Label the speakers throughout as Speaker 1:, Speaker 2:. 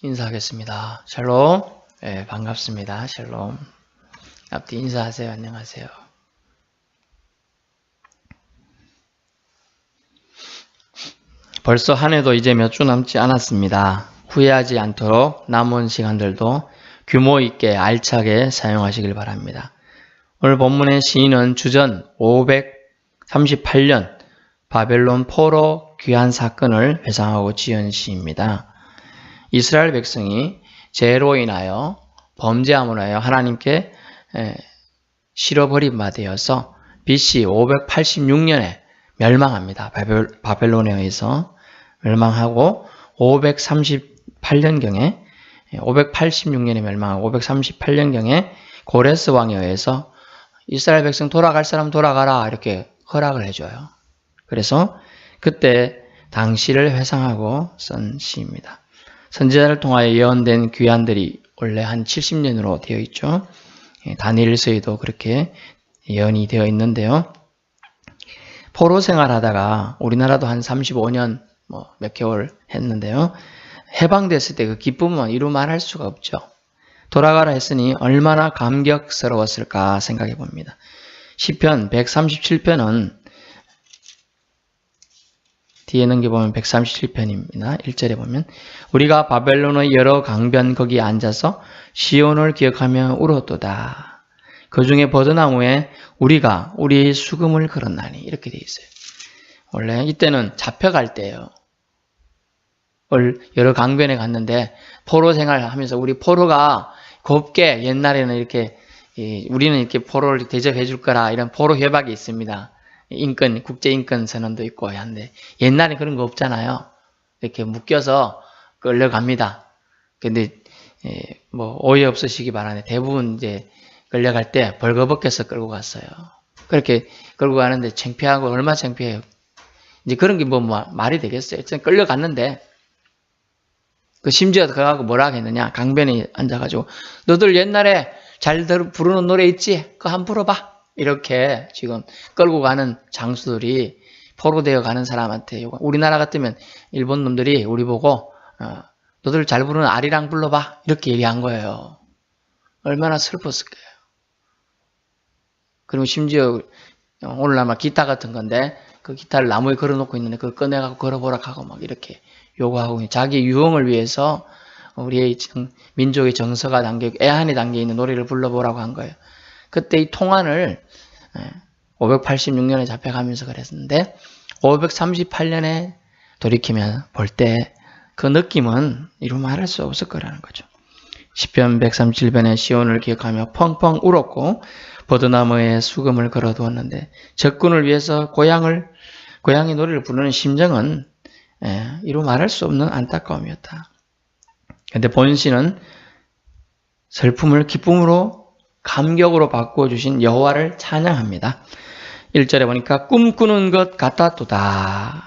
Speaker 1: 인사하겠습니다. 샬롬. 네, 반갑습니다. 샬롬. 앞뒤 인사하세요. 안녕하세요. 벌써 한 해도 이제 몇 주 남지 않았습니다. 후회하지 않도록 남은 시간들도 규모 있게 알차게 사용하시길 바랍니다. 오늘 본문의 시인은 주전 538년 바벨론 포로 귀환 사건을 회상하고 지은 시입니다. 이스라엘 백성이 죄로 인하여 범죄함으로 하여 하나님께 실어버림 바되어서 BC 586년에 멸망합니다. 바벨론에 의해서 멸망하고 538년경에 586년에 멸망하고 538년경에 고레스 왕에 의해서 이스라엘 백성 돌아갈 사람 돌아가라 이렇게 허락을 해줘요. 그래서 그때 당시를 회상하고 쓴 시입니다. 선지자를 통하여 예언된 귀환들이 원래 한 70년으로 되어 있죠. 다니엘서에도 그렇게 예언이 되어 있는데요. 포로 생활하다가 우리나라도 한 35년 몇 개월 했는데요. 해방됐을 때 그 기쁨은 이루 말할 수가 없죠. 돌아가라 했으니 얼마나 감격스러웠을까 생각해 봅니다. 시편 137편은 뒤에 넘겨보면 137편입니다. 1절에 보면 우리가 바벨론의 여러 강변 거기에 앉아서 시온을 기억하며 울었도다. 그 중에 버드나무에 우리가 우리의 수금을 걸었나니 이렇게 되어 있어요. 원래 이때는 잡혀갈 때예요. 여러 강변에 갔는데 포로 생활하면서 우리 포로가 곱게 옛날에는 이렇게 우리는 이렇게 포로를 대접해 줄 거라 이런 포로 협약이 있습니다. 인권, 국제인권 선언도 있고 한데 옛날에 그런 거 없잖아요. 이렇게 묶여서 끌려갑니다. 근데 오해 없으시기 바라네. 대부분 이제 끌려갈 때 벌거벗겨서 끌고 갔어요. 그렇게 끌고 가는데 창피하고 얼마나 창피해요. 이제 그런 게 말이 되겠어요. 끌려갔는데 심지어 그거하고 뭐라 하겠느냐. 강변에 앉아가지고 너들 옛날에 잘 부르는 노래 있지? 그거 한번 불어봐. 이렇게 지금 끌고 가는 장수들이 포로되어 가는 사람한테 우리나라 같으면 일본 놈들이 우리 보고 너들 잘 부르는 아리랑 불러봐 이렇게 얘기한 거예요. 얼마나 슬펐을 거예요. 그리고 심지어 오늘날 막 기타 같은 건데 그 기타를 나무에 걸어놓고 있는데 그걸 꺼내갖고 걸어보라 하고 막 이렇게 요구하고 자기 유흥을 위해서 우리의 민족의 정서가 애환이 담겨있는 노래를 불러보라고 한 거예요. 그때 이 통환을 586년에 잡혀가면서 그랬는데 538년에 돌이키면 볼 때 그 느낌은 이루 말할 수 없을 거라는 거죠. 시편 137편에 시온을 기억하며 펑펑 울었고 버드나무에 수금을 걸어두었는데 적군을 위해서 고향의 노래를 부르는 심정은 이루 말할 수 없는 안타까움이었다. 그런데 본시는 슬픔을 기쁨으로 감격으로 바꾸어주신 여호와를 찬양합니다. 1절에 보니까 꿈꾸는 것 같았도다.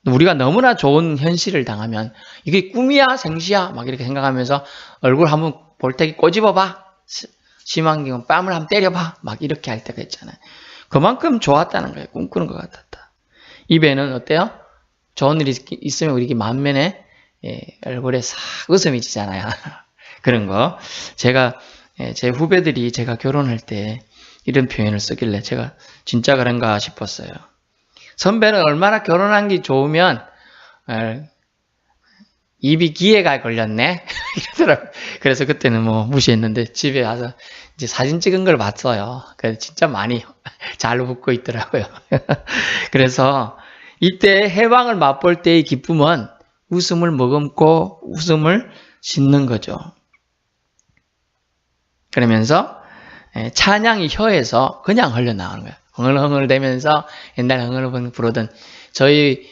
Speaker 1: 우리가 너무나 좋은 현실을 당하면 이게 꿈이야 생시야 막 이렇게 생각하면서 얼굴 한번 볼때기 꼬집어봐. 심한 경우는 뺨을 한번 때려봐. 막 이렇게 할 때가 있잖아요. 그만큼 좋았다는 거예요. 꿈꾸는 것 같았다. 입에는 어때요? 좋은 일이 있으면 우리 만면에 얼굴에 싹 웃음이 지잖아요. 그런 거. 제가 제 후배들이 제가 결혼할 때 이런 표현을 쓰길래 제가 진짜 그런가 싶었어요. 선배는 얼마나 결혼한 게 좋으면 입이 기회가 걸렸네 이러더라고요. 그래서 그때는 무시했는데 집에 와서 이제 사진 찍은 걸 봤어요. 그래서 진짜 많이 잘 웃고 있더라고요. 그래서 이때 해방을 맛볼 때의 기쁨은 웃음을 머금고 웃음을 싣는 거죠. 그러면서 찬양이 혀에서 그냥 흘러나오는 거예요. 흥얼흥얼 대면서 옛날에 흥얼흥얼 부르던 저희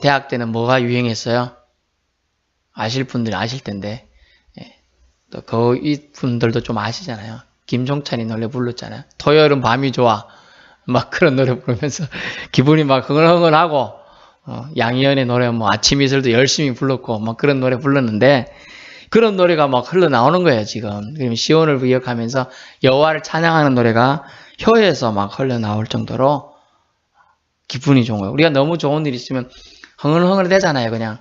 Speaker 1: 대학 때는 뭐가 유행했어요? 아실 분들이 아실 텐데 또 거기 분들도 좀 아시잖아요. 김종찬이 노래 불렀잖아요. 토요일은 밤이 좋아 막 그런 노래 부르면서 기분이 막 흥얼흥얼하고 양희연의 노래 아침 이슬도 열심히 불렀고 막 그런 노래 불렀는데 그런 노래가 막 흘러나오는 거예요, 지금. 그럼 시온을 기억하면서 여호와를 찬양하는 노래가 혀에서 막 흘러나올 정도로 기분이 좋은 거예요. 우리가 너무 좋은 일 있으면 흥얼흥얼 되잖아요, 그냥.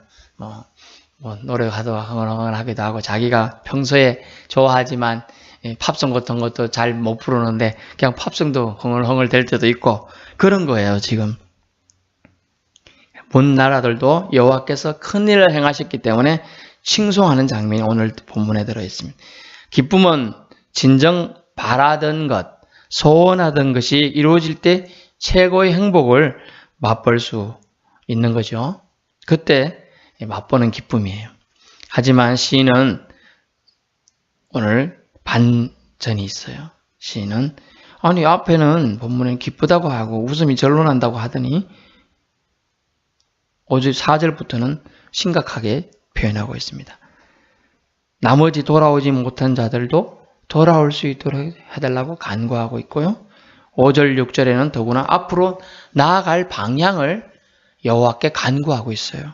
Speaker 1: 뭐 노력하다가 흥얼흥얼하기도 하고 자기가 평소에 좋아하지만 팝송 같은 것도 잘 못 부르는데 그냥 팝송도 흥얼흥얼 될 때도 있고 그런 거예요. 지금 문 나라들도 여호와께서 큰 일을 행하셨기 때문에 칭송하는 장면이 오늘 본문에 들어있습니다. 기쁨은 진정 바라던 것, 소원하던 것이 이루어질 때 최고의 행복을 맛볼 수 있는 거죠. 그때 맛보는 기쁨이에요. 하지만 시인은 오늘 반전이 있어요. 시인은 아니 앞에는 본문에 기쁘다고 하고 웃음이 절로 난다고 하더니 5절 4절부터는 심각하게 표현하고 있습니다. 나머지 돌아오지 못한 자들도 돌아올 수 있도록 해달라고 간구하고 있고요. 5절 6절에는 더구나 앞으로 나아갈 방향을 여호와께 간구하고 있어요.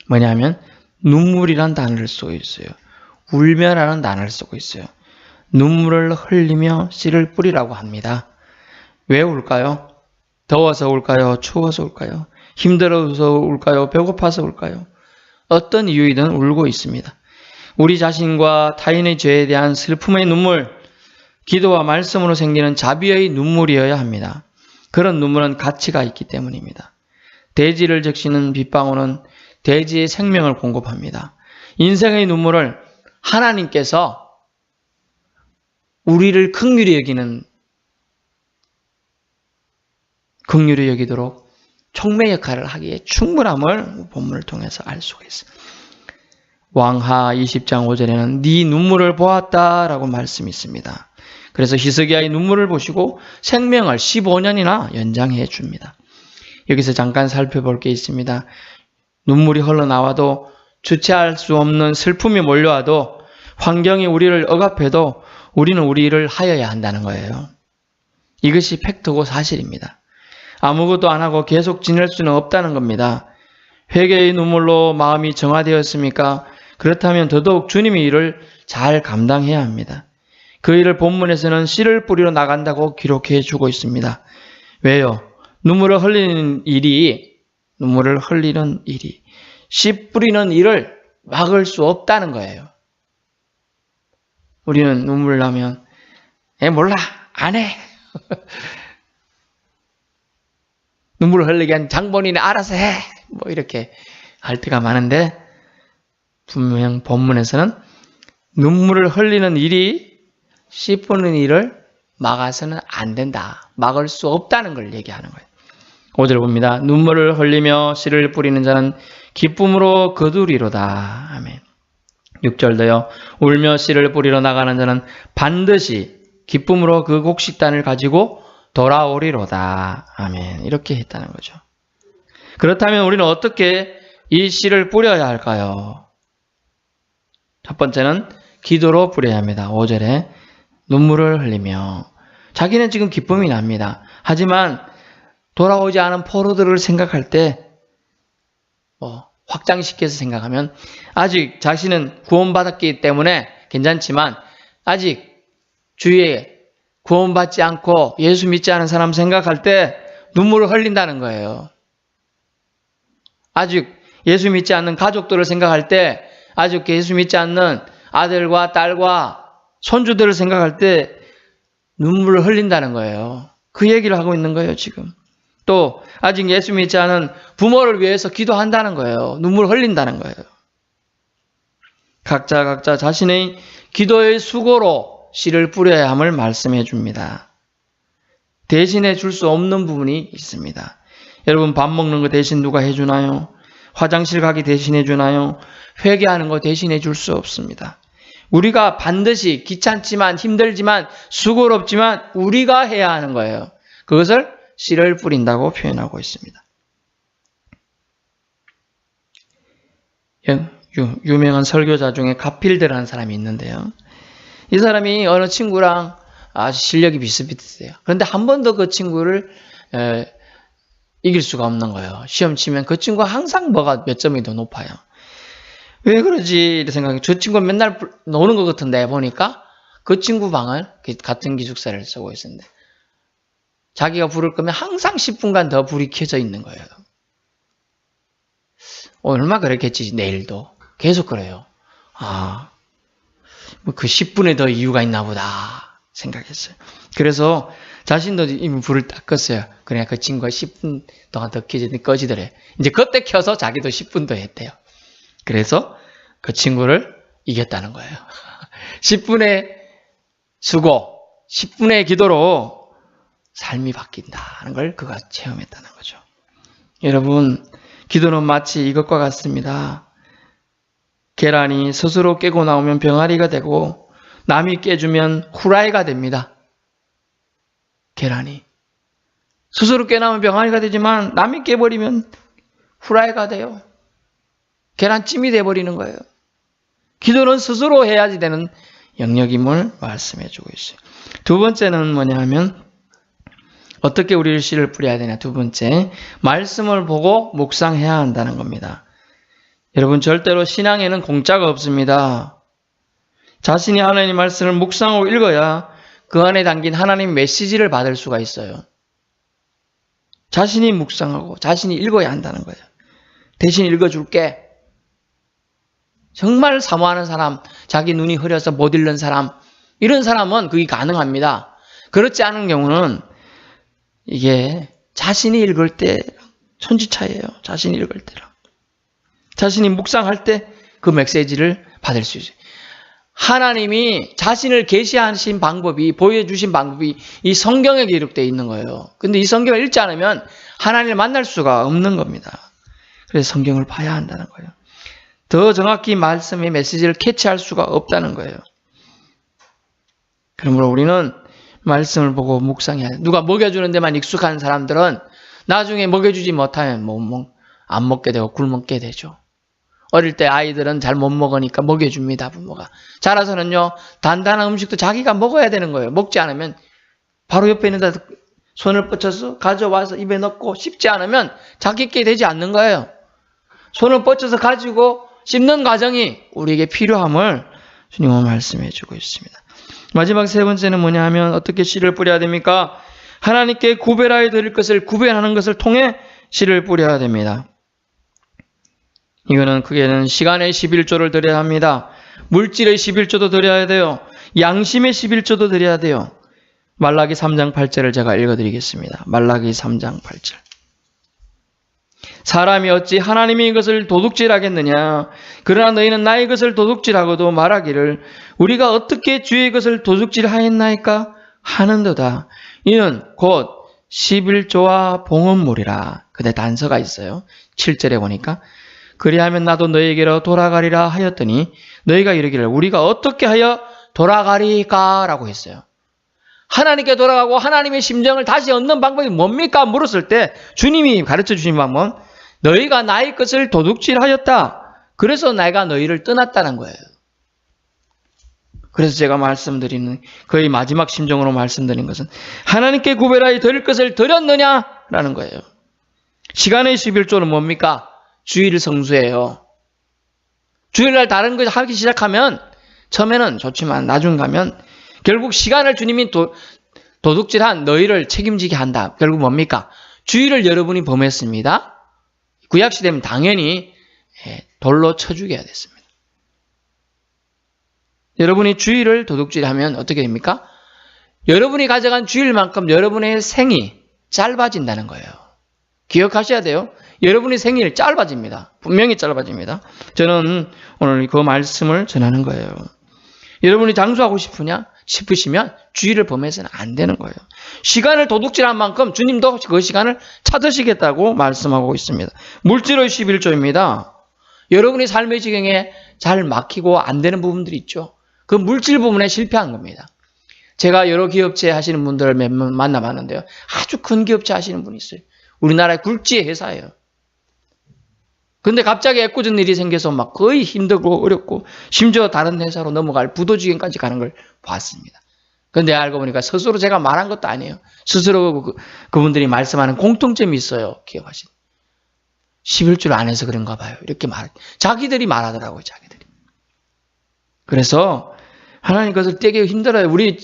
Speaker 1: 뭐냐면 눈물이란 단어를 쓰고 있어요. 울며라는 단어를 쓰고 있어요. 눈물을 흘리며 씨를 뿌리라고 합니다. 왜 울까요? 더워서 울까요? 추워서 울까요? 힘들어서 울까요? 배고파서 울까요? 어떤 이유이든 울고 있습니다. 우리 자신과 타인의 죄에 대한 슬픔의 눈물, 기도와 말씀으로 생기는 자비의 눈물이어야 합니다. 그런 눈물은 가치가 있기 때문입니다. 대지를 적시는 빗방울은 대지의 생명을 공급합니다. 인생의 눈물을 하나님께서 우리를 긍휼히 여기도록 촉매 역할을 하기에 충분함을 본문을 통해서 알 수가 있습니다. 왕하 20장 5절에는 네 눈물을 보았다라고 말씀이 있습니다. 그래서 히스기야의 눈물을 보시고 생명을 15년이나 연장해 줍니다. 여기서 잠깐 살펴볼 게 있습니다. 눈물이 흘러나와도 주체할 수 없는 슬픔이 몰려와도 환경이 우리를 억압해도 우리는 우리 일을 하여야 한다는 거예요. 이것이 팩트고 사실입니다. 아무것도 안 하고 계속 지낼 수는 없다는 겁니다. 회개의 눈물로 마음이 정화되었습니까? 그렇다면 더더욱 주님의 일을 잘 감당해야 합니다. 그 일을 본문에서는 씨를 뿌리러 나간다고 기록해 주고 있습니다. 왜요? 눈물을 흘리는 일이 씨 뿌리는 일을 막을 수 없다는 거예요. 우리는 눈물 나면 몰라 안 해. 눈물을 흘리게 한 장본인이 알아서 해. 뭐 이렇게 할 때가 많은데 분명 본문에서는 눈물을 흘리는 일이 씨 뿌리는 일을 막아서는 안 된다. 막을 수 없다는 걸 얘기하는 거예요. 5절 봅니다. 눈물을 흘리며 씨를 뿌리는 자는 기쁨으로 거두리로다. 아멘. 6절도요. 울며 씨를 뿌리러 나가는 자는 반드시 기쁨으로 그 곡식단을 가지고 돌아오리로다. 아멘. 이렇게 했다는 거죠. 그렇다면 우리는 어떻게 이 씨를 뿌려야 할까요? 첫 번째는 기도로 뿌려야 합니다. 5절에 눈물을 흘리며 자기는 지금 기쁨이 납니다. 하지만 돌아오지 않은 포로들을 생각할 때 확장시켜서 생각하면 아직 자신은 구원받았기 때문에 괜찮지만 아직 주위에 구원받지 않고 예수 믿지 않은 사람 생각할 때 눈물을 흘린다는 거예요. 아직 예수 믿지 않는 가족들을 생각할 때 아직 예수 믿지 않는 아들과 딸과 손주들을 생각할 때 눈물을 흘린다는 거예요. 그 얘기를 하고 있는 거예요, 지금. 또 아직 예수 믿지 않은 부모를 위해서 기도한다는 거예요. 눈물을 흘린다는 거예요. 각자 자신의 기도의 수고로 씨를 뿌려야 함을 말씀해 줍니다. 대신해 줄 수 없는 부분이 있습니다. 여러분 밥 먹는 거 대신 누가 해주나요? 화장실 가기 대신해 주나요? 회개하는 거 대신해 줄 수 없습니다. 우리가 반드시 귀찮지만 힘들지만 수고롭지만 우리가 해야 하는 거예요. 그것을 씨를 뿌린다고 표현하고 있습니다. 유명한 설교자 중에 가필드라는 사람이 있는데요. 이 사람이 어느 친구랑 아주 실력이 비슷비슷해요. 그런데 한 번도 그 친구를 이길 수가 없는 거예요. 시험 치면 그 친구가 항상 몇 점이 더 높아요. 왜 그러지? 이렇게 생각해. 저 친구가 맨날 노는 것 같은데 보니까 그 친구 방을 같은 기숙사를 쓰고 있었는데 자기가 부를 거면 항상 10분간 더 불이 켜져 있는 거예요. 오늘만 그랬겠지, 내일도. 계속 그래요. 뭐 그 10분에 더 이유가 있나 보다 생각했어요. 그래서 자신도 이미 불을 딱 껐어요. 그러니까 그 친구가 10분 동안 더 꺼지더래. 이제 그때 켜서 자기도 10분 더 했대요. 그래서 그 친구를 이겼다는 거예요. 10분의 수고, 10분의 기도로 삶이 바뀐다는 걸 그가 체험했다는 거죠. 여러분, 기도는 마치 이것과 같습니다. 계란이 스스로 깨고 나오면 병아리가 되고 남이 깨주면 후라이가 됩니다. 계란이 스스로 깨나오면 병아리가 되지만 남이 깨버리면 후라이가 돼요. 계란찜이 돼버리는 거예요. 기도는 스스로 해야지 되는 영역임을 말씀해주고 있어요. 두 번째는 뭐냐 하면 어떻게 우리를 씨를 뿌려야 되냐. 두 번째, 말씀을 보고 묵상해야 한다는 겁니다. 여러분, 절대로 신앙에는 공짜가 없습니다. 자신이 하나님의 말씀을 묵상하고 읽어야 그 안에 담긴 하나님의 메시지를 받을 수가 있어요. 자신이 묵상하고 자신이 읽어야 한다는 거예요. 대신 읽어줄게. 정말 사모하는 사람, 자기 눈이 흐려서 못 읽는 사람, 이런 사람은 그게 가능합니다. 그렇지 않은 경우는 이게 자신이 읽을 때 천지차이예요. 자신이 읽을 때랑. 자신이 묵상할 때 그 메시지를 받을 수 있어요. 하나님이 자신을 계시하신 방법이, 보여주신 방법이 이 성경에 기록되어 있는 거예요. 근데 이 성경을 읽지 않으면 하나님을 만날 수가 없는 겁니다. 그래서 성경을 봐야 한다는 거예요. 더 정확히 말씀의 메시지를 캐치할 수가 없다는 거예요. 그러므로 우리는 말씀을 보고 묵상해야 해요. 누가 먹여주는 데만 익숙한 사람들은 나중에 먹여주지 못하면 안 먹게 되고 굶게 되죠. 어릴 때 아이들은 잘 못 먹으니까 먹여줍니다, 부모가. 자라서는요, 단단한 음식도 자기가 먹어야 되는 거예요. 먹지 않으면 바로 옆에 있는 데 손을 뻗쳐서 가져와서 입에 넣고 씹지 않으면 자기께 되지 않는 거예요. 손을 뻗쳐서 가지고 씹는 과정이 우리에게 필요함을 주님은 말씀해 주고 있습니다. 마지막 세 번째는 뭐냐 하면 어떻게 씨를 뿌려야 됩니까? 하나님께 구별하여 드릴 것을 구별하는 것을 통해 씨를 뿌려야 됩니다. 이거는 크게는 시간의 11조를 드려야 합니다. 물질의 11조도 드려야 돼요. 양심의 11조도 드려야 돼요. 말라기 3장 8절을 제가 읽어드리겠습니다. 말라기 3장 8절. 사람이 어찌 하나님이 이것을 도둑질하겠느냐. 그러나 너희는 나의 것을 도둑질하고도 말하기를 우리가 어떻게 주의 것을 도둑질하였나이까 하는도다. 이는 곧 11조와 봉헌물이라. 그대 단서가 있어요. 7절에 보니까 그리하면 나도 너희에게로 돌아가리라 하였더니 너희가 이르기를 우리가 어떻게 하여 돌아가리까? 라고 했어요. 하나님께 돌아가고 하나님의 심정을 다시 얻는 방법이 뭡니까? 물었을 때 주님이 가르쳐 주신 방법은 너희가 나의 것을 도둑질하였다. 그래서 내가 너희를 떠났다는 거예요. 그래서 제가 말씀드리는 거의 마지막 심정으로 말씀드린 것은 하나님께 구별하여 드릴 것을 드렸느냐라는 거예요. 시간의 11조는 뭡니까? 주일을 성수해요. 주일날 다른 걸 하기 시작하면 처음에는 좋지만 나중 가면 결국 시간을 주님이 도둑질한 너희를 책임지게 한다. 결국 뭡니까? 주일을 여러분이 범했습니다. 구약시대면 당연히 돌로 쳐 죽여야 됐습니다. 여러분이 주일을 도둑질하면 어떻게 됩니까? 여러분이 가져간 주일만큼 여러분의 생이 짧아진다는 거예요. 기억하셔야 돼요. 여러분의 생일 짧아집니다. 분명히 짧아집니다. 저는 오늘 그 말씀을 전하는 거예요. 여러분이 장수하고 싶으시면 주일을 범해서는 안 되는 거예요. 시간을 도둑질한 만큼 주님도 그 시간을 찾으시겠다고 말씀하고 있습니다. 물질의 11조입니다. 여러분의 삶의 지경에 잘 막히고 안 되는 부분들이 있죠. 그 물질 부분에 실패한 겁니다. 제가 여러 기업체 하시는 분들을 몇 번 만나봤는데요. 아주 큰 기업체 하시는 분이 있어요. 우리나라의 굴지의 회사예요. 근데 갑자기 애꿎은 일이 생겨서 막 거의 힘들고 어렵고 심지어 다른 회사로 넘어갈 부도지경까지 가는 걸 봤습니다. 근데 알고 보니까 스스로 제가 말한 것도 아니에요. 스스로 그분들이 말씀하는 공통점이 있어요. 기억하시는. 11줄 안 해서 그런가 봐요. 이렇게 자기들이 말하더라고요. 자기들이. 그래서 하나님 것을 떼기 힘들어요. 우리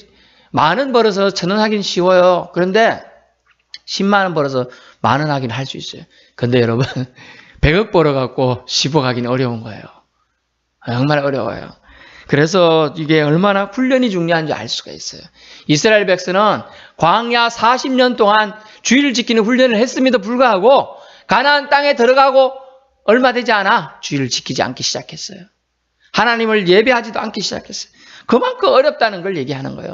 Speaker 1: 만원 벌어서 1,000원 하긴 쉬워요. 그런데 10만 원 벌어서 10,000원 하긴 할 수 있어요. 근데 여러분 100억 벌어갖고 10억 하기는 어려운 거예요. 정말 어려워요. 그래서 이게 얼마나 훈련이 중요한지 알 수가 있어요. 이스라엘 백성은 광야 40년 동안 주의를 지키는 훈련을 했음에도 불구하고 가나안 땅에 들어가고 얼마 되지 않아 주의를 지키지 않기 시작했어요. 하나님을 예배하지도 않기 시작했어요. 그만큼 어렵다는 걸 얘기하는 거예요.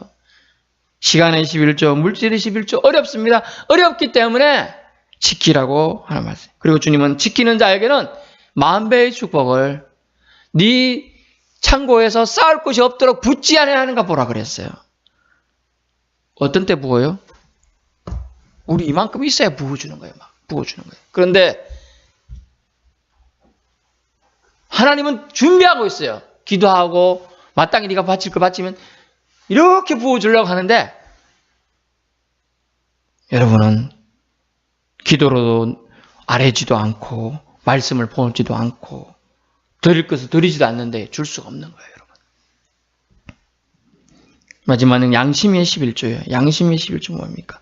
Speaker 1: 시간의 11조, 물질의 11조 어렵습니다. 어렵기 때문에 지키라고 하는 말씀. 그리고 주님은 지키는 자에게는 만배의 축복을 네 창고에서 쌓을 곳이 없도록 붓지 않아야 하는가 보라 그랬어요. 어떤 때 부어요? 우리 이만큼 있어야 부어주는 거예요. 막 부어주는 거예요. 그런데 하나님은 준비하고 있어요. 기도하고 마땅히 네가 바칠 거 바치면 이렇게 부어주려고 하는데 여러분은 기도로 아뢰지도 않고 말씀을 보지도 않고 드릴 것을 드리지도 않는데 줄 수가 없는 거예요, 여러분. 마지막은 양심의 11조예요. 양심의 11조 뭡니까?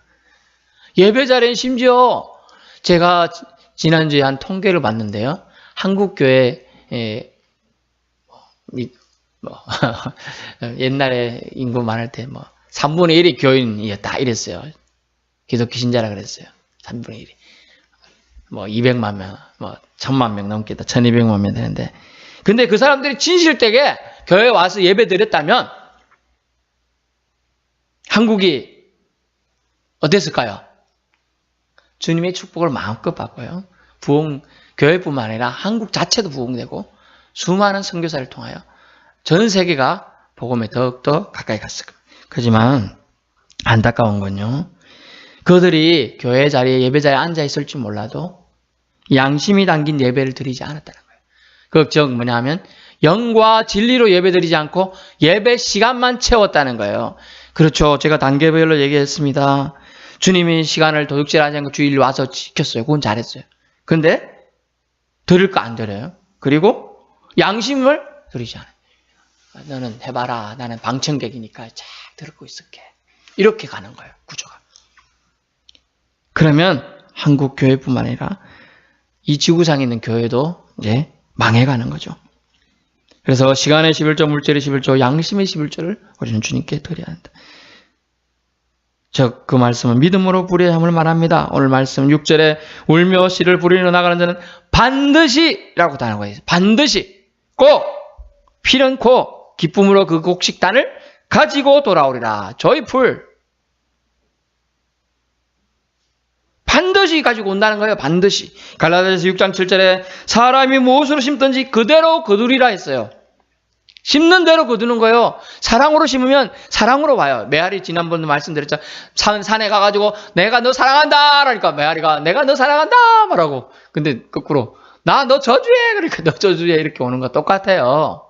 Speaker 1: 예배 자리엔 심지어 제가 지난주에 한 통계를 봤는데요. 한국교회 옛날에 인구 많을 때 3분의 1이 교인이었다 이랬어요. 기독교 신자라 그랬어요. 3분의 1이. 200만 명, 1000만 명 넘겠다. 1200만 명 되는데. 근데 그 사람들이 진실되게 교회에 와서 예배 드렸다면 한국이 어땠을까요? 주님의 축복을 마음껏 받고요. 교회뿐만 아니라 한국 자체도 부흥되고 수많은 선교사를 통하여 전 세계가 복음에 더욱더 가까이 갔을 겁니다. 하지만 안타까운 건요. 그들이 교회 자리에 예배 자리에 앉아 있을지 몰라도 양심이 담긴 예배를 드리지 않았다는 거예요. 걱정 뭐냐면 영과 진리로 예배 드리지 않고 예배 시간만 채웠다는 거예요. 그렇죠. 제가 단계별로 얘기했습니다. 주님이 시간을 도둑질하지 않고 주일 와서 지켰어요. 그건 잘했어요. 근데 드릴 거 안 드려요. 그리고 양심을 드리지 않아요. 너는 해봐라. 나는 방청객이니까 잘 들고 있을게. 이렇게 가는 거예요. 구조가. 그러면 한국 교회뿐만 아니라 이 지구상에 있는 교회도 이제 망해가는 거죠. 그래서 시간의 11조, 물질의 11조, 양심의 11조를 우리는 주님께 드려야 한다. 그 말씀은 믿음으로 부려야 함을 말합니다. 오늘 말씀 6절에 울며 씨를 부리러 나가는 자는 반드시 라고 단어가 거예요. 반드시 꼭 필연코 기쁨으로 그 곡식단을 가지고 돌아오리라. joyful. 반드시 가지고 온다는 거예요. 반드시. 갈라디아서 6장 7절에 사람이 무엇으로 심든지 그대로 거두리라 했어요. 심는 대로 거두는 거예요. 사랑으로 심으면 사랑으로 와요. 메아리 지난번도 말씀드렸죠. 산에 가가지고 내가 너 사랑한다 라니까 메아리가 내가 너 사랑한다 말하고 근데 거꾸로 나 너 저주해 그러니까 너 저주해 이렇게 오는 거 똑같아요.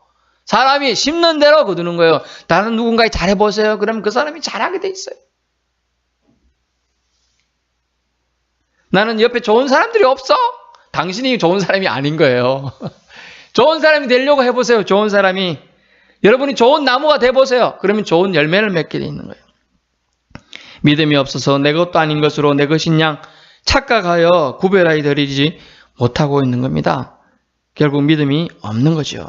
Speaker 1: 사람이 심는 대로 거두는 거예요. 다른 누군가에 잘해보세요. 그러면 그 사람이 잘하게 돼 있어요. 나는 옆에 좋은 사람들이 없어? 당신이 좋은 사람이 아닌 거예요. 좋은 사람이 되려고 해보세요. 좋은 사람이. 여러분이 좋은 나무가 돼보세요. 그러면 좋은 열매를 맺게 돼 있는 거예요. 믿음이 없어서 내 것도 아닌 것으로 내 것인 양 착각하여 구별하여 드리지 못하고 있는 겁니다. 결국 믿음이 없는 거죠.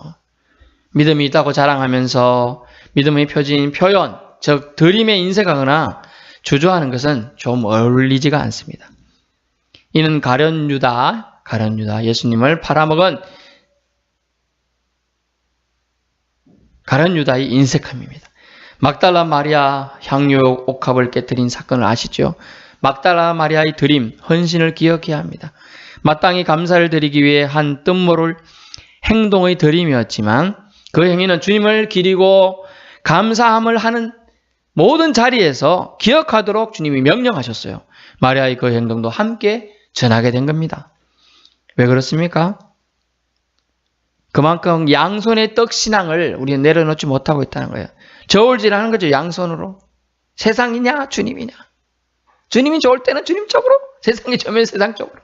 Speaker 1: 믿음이 있다고 자랑하면서 믿음의 표지인 표현, 즉 드림에 인색하거나 주저하는 것은 좀 어울리지가 않습니다. 이는 가룟 유다 예수님을 팔아먹은 가룟 유다의 인색함입니다. 막달라 마리아 향유 옥합을 깨뜨린 사건을 아시죠? 막달라 마리아의 드림, 헌신을 기억해야 합니다. 마땅히 감사를 드리기 위해 한 뜻모를 행동의 드림이었지만 그 행위는 주님을 기리고 감사함을 하는 모든 자리에서 기억하도록 주님이 명령하셨어요. 마리아의 그 행동도 함께 전하게 된 겁니다. 왜 그렇습니까? 그만큼 양손의 떡 신앙을 우리는 내려놓지 못하고 있다는 거예요. 저울질하는 거죠. 양손으로. 세상이냐 주님이냐. 주님이 좋을 때는 주님 쪽으로, 세상이 좋으면 세상 쪽으로.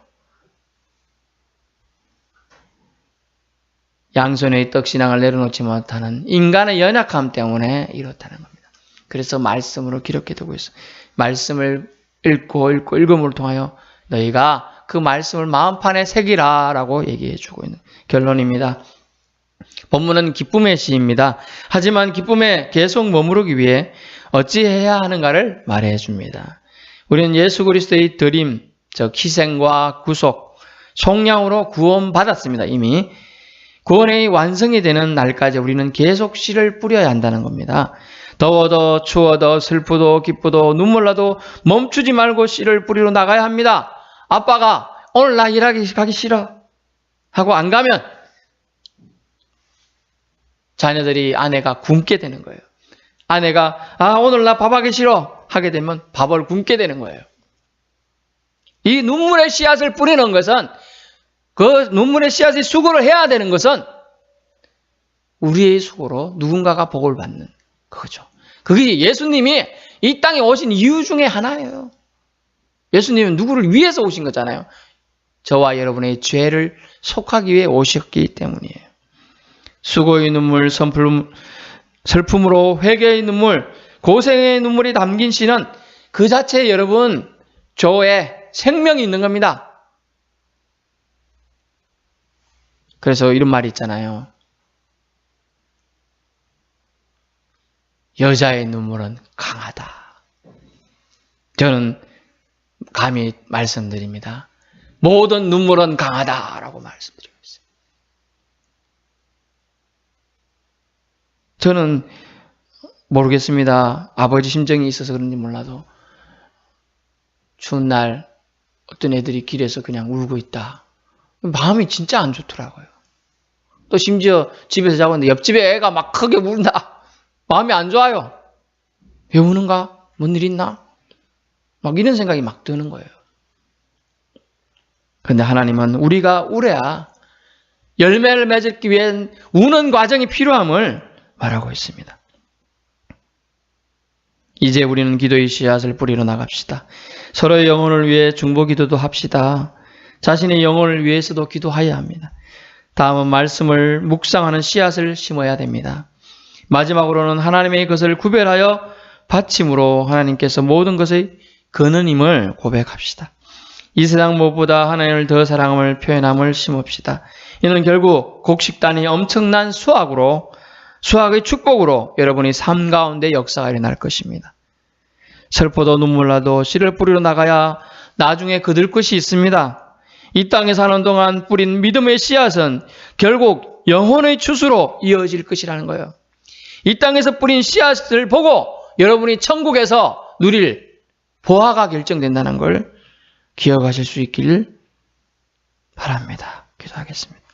Speaker 1: 양손의 떡 신앙을 내려놓지 못하는 인간의 연약함 때문에 이렇다는 겁니다. 그래서 말씀으로 기록해 두고 있어요. 말씀을 읽음을 통하여 너희가 그 말씀을 마음판에 새기라 라고 얘기해주고 있는 결론입니다. 본문은 기쁨의 시입니다. 하지만 기쁨에 계속 머무르기 위해 어찌해야 하는가를 말해줍니다. 우리는 예수 그리스도의 드림, 즉 희생과 구속, 속량으로 구원받았습니다. 이미 구원의 완성이 되는 날까지 우리는 계속 씨를 뿌려야 한다는 겁니다. 더워도 추워도 슬프도 기쁘도 눈물 나도 멈추지 말고 씨를 뿌리러 나가야 합니다. 아빠가 오늘 나 일하기 가기 싫어 하고 안 가면 자녀들이 아내가 굶게 되는 거예요. 아내가 오늘 나 밥하기 싫어 하게 되면 밥을 굶게 되는 거예요. 이 눈물의 씨앗을 뿌리는 것은 그 눈물의 씨앗이 수고를 해야 되는 것은 우리의 수고로 누군가가 복을 받는 거죠. 그게 예수님이 이 땅에 오신 이유 중에 하나예요. 예수님은 누구를 위해서 오신 거잖아요. 저와 여러분의 죄를 속하기 위해 오셨기 때문이에요. 수고의 눈물, 슬픔으로 회개의 눈물, 고생의 눈물이 담긴 시는 그 자체에 여러분 조에 생명이 있는 겁니다. 그래서 이런 말이 있잖아요. 여자의 눈물은 강하다. 저는 감히 말씀드립니다. 모든 눈물은 강하다라고 말씀드리고 있어요. 저는 모르겠습니다. 아버지 심정이 있어서 그런지 몰라도 추운 날 어떤 애들이 길에서 그냥 울고 있다. 마음이 진짜 안 좋더라고요. 또 심지어 집에서 자고 있는데 옆집에 애가 막 크게 운다. 마음이 안 좋아요. 왜 우는가? 뭔 일 있나? 막 이런 생각이 막 드는 거예요. 그런데 하나님은 우리가 울어야 열매를 맺기 위한 우는 과정이 필요함을 말하고 있습니다. 이제 우리는 기도의 씨앗을 뿌리러 나갑시다. 서로의 영혼을 위해 중보 기도도 합시다. 자신의 영혼을 위해서도 기도해야 합니다. 다음은 말씀을 묵상하는 씨앗을 심어야 됩니다. 마지막으로는 하나님의 것을 구별하여 바침으로 하나님께서 모든 것의 근원임을 고백합시다. 이 세상 무엇보다 하나님을 더 사랑함을 표현함을 심읍시다. 이는 결국 곡식단이 엄청난 수확의 축복으로 여러분의 삶 가운데 역사가 일어날 것입니다. 슬퍼도 눈물 나도 씨를 뿌리러 나가야 나중에 거둘 것이 있습니다. 이 땅에 사는 동안 뿌린 믿음의 씨앗은 결국 영혼의 추수로 이어질 것이라는 거예요. 이 땅에서 뿌린 씨앗을 보고 여러분이 천국에서 누릴 보화가 결정된다는 걸 기억하실 수 있길 바랍니다. 기도하겠습니다.